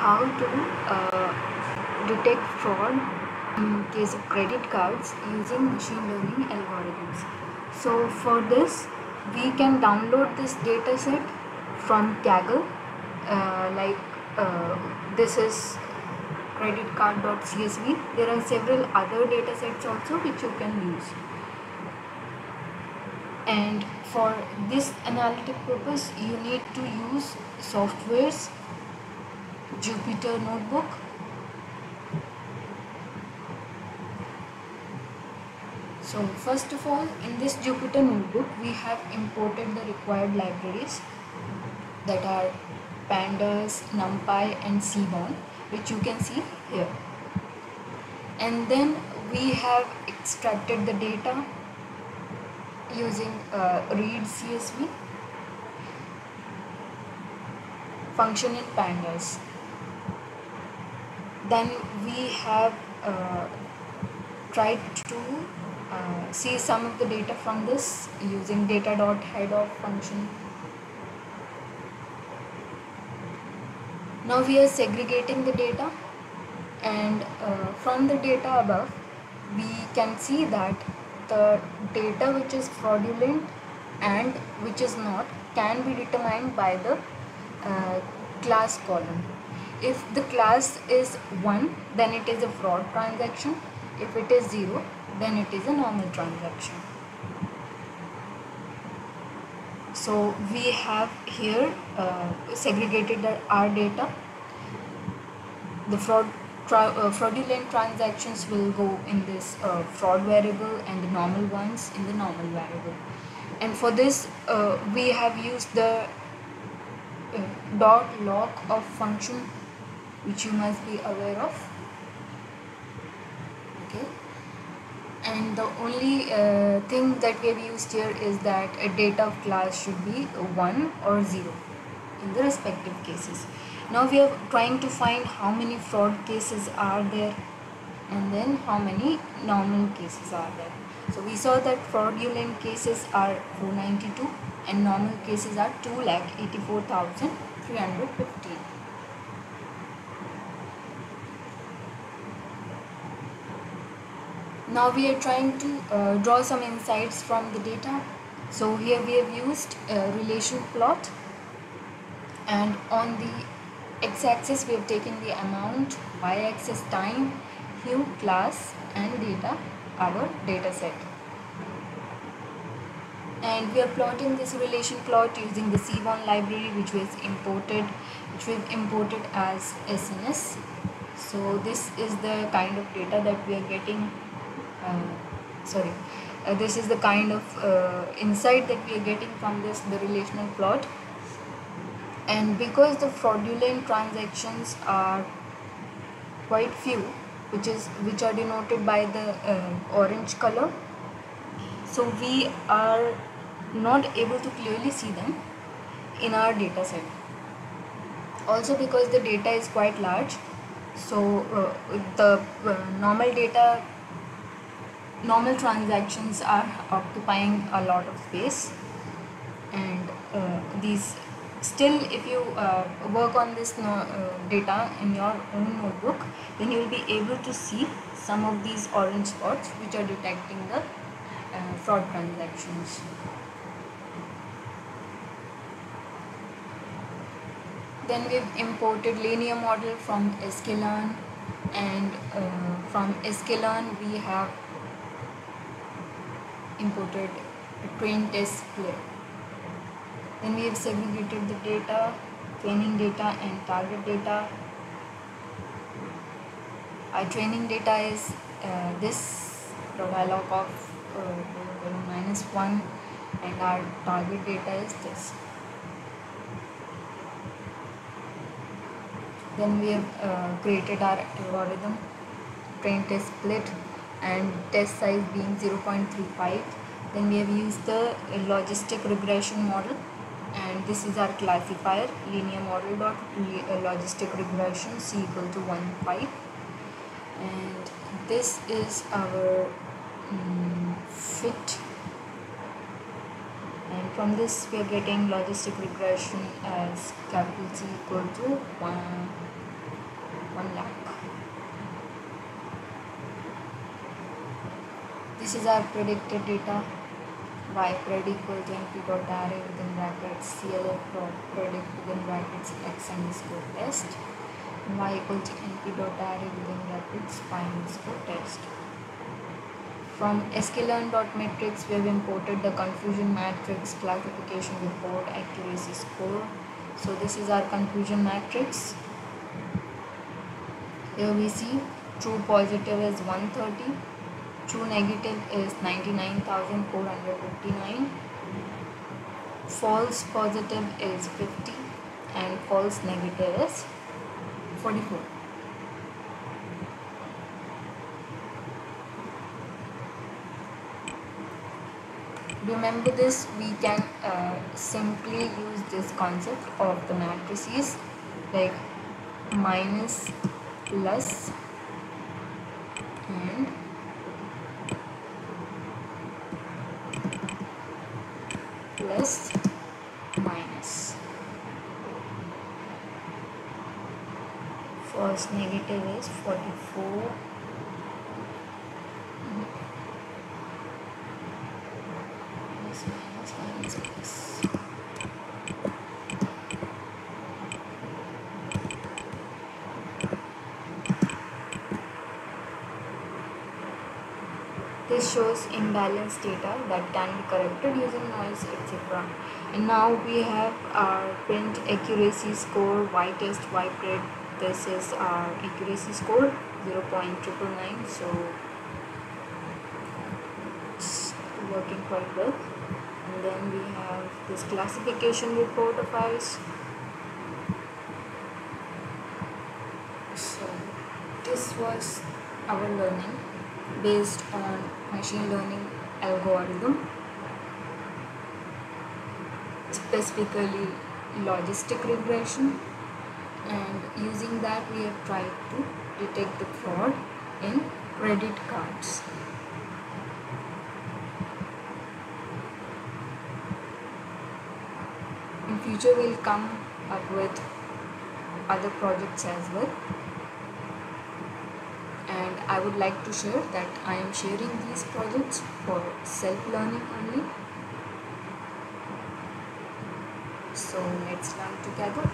how to detect fraud in case of credit cards using machine learning algorithms. So for this, we can download this data set from Kaggle. This is creditcard.csv. There are several other data sets also which you can use. And for this analytic purpose, you need to use softwares Jupyter Notebook. So first of all, in this Jupyter Notebook, we have imported the required libraries that are Pandas, NumPy and Seaborn, which you can see here. And then we have extracted the data using read CSV function in Pandas. Then we have tried to see some of the data from this using data.headof function. Now we are segregating the data, and from the data above we can see that the data which is fraudulent and which is not can be determined by the class column. If the class is 1, then it is a fraud transaction. If it is 0, then it is a normal transaction. So we have here segregated our data. The fraudulent transactions will go in this fraud variable, and the normal ones in the normal variable. And for this we have used the .log of function, which you must be aware of. Okay, and the only thing that we have used here is that a data of class should be 1 or 0 in the respective cases. Now we are trying to find how many fraud cases are there and then how many normal cases are there. So we saw that fraudulent cases are 492 and normal cases are 2,84,315. Now we are trying to draw some insights from the data. So here we have used a relation plot, and on the x-axis we have taken the amount, y-axis time, hue, class and data, our data set. And we are plotting this relation plot using the Seaborn library which we've imported as SNS. So this is the kind of data that we are getting. This is the kind of insight that we are getting from the relational plot. And because the fraudulent transactions are quite few, which are denoted by the orange color, so we are not able to clearly see them in our data set. Also because the data is quite large, so the normal transactions are occupying a lot of space, and these still, if you work on this data in your own notebook, then you will be able to see some of these orange spots which are detecting the fraud transactions. Then we've imported linear model from sklearn, and from sklearn we have imported a train test split. Then we have segregated the data, training data and target data. Our training data is this dialog of -1, and our target data is this. Then we have created our algorithm, train test split and test size being 0.35. Then we have used the logistic regression model, and this is our classifier, linear model dot logistic regression c equal to 1.5, and this is our fit, and from this we are getting logistic regression as capital C equal to 1 1 lakh. This is our predicted data. Y pred equals np dot array within brackets CLF dot predict within brackets x underscore test. Y equals np dot array within brackets pi underscore test. From sklearn.metrics, we have imported the confusion matrix, classification report, accuracy score. So this is our confusion matrix. Here we see true positive is 130, true negative is 99,459, false positive is 50, and false negative is 44. Remember this, we can simply use this concept of the matrices like minus, plus, and plus, minus. First negative is 44. Minus plus. This shows imbalanced data that can be corrected using noise, etc. And now we have our print accuracy score, y test, y pred. This is our accuracy score 0.999, so it's working quite well. And then we have this classification report of ours. So this was our learning based on machine learning algorithm, specifically logistic regression, and using that we have tried to detect the fraud in credit cards. In future we'll come up with other projects as well, and I would like to share that I am sharing these projects for self-learning only. So let's learn together.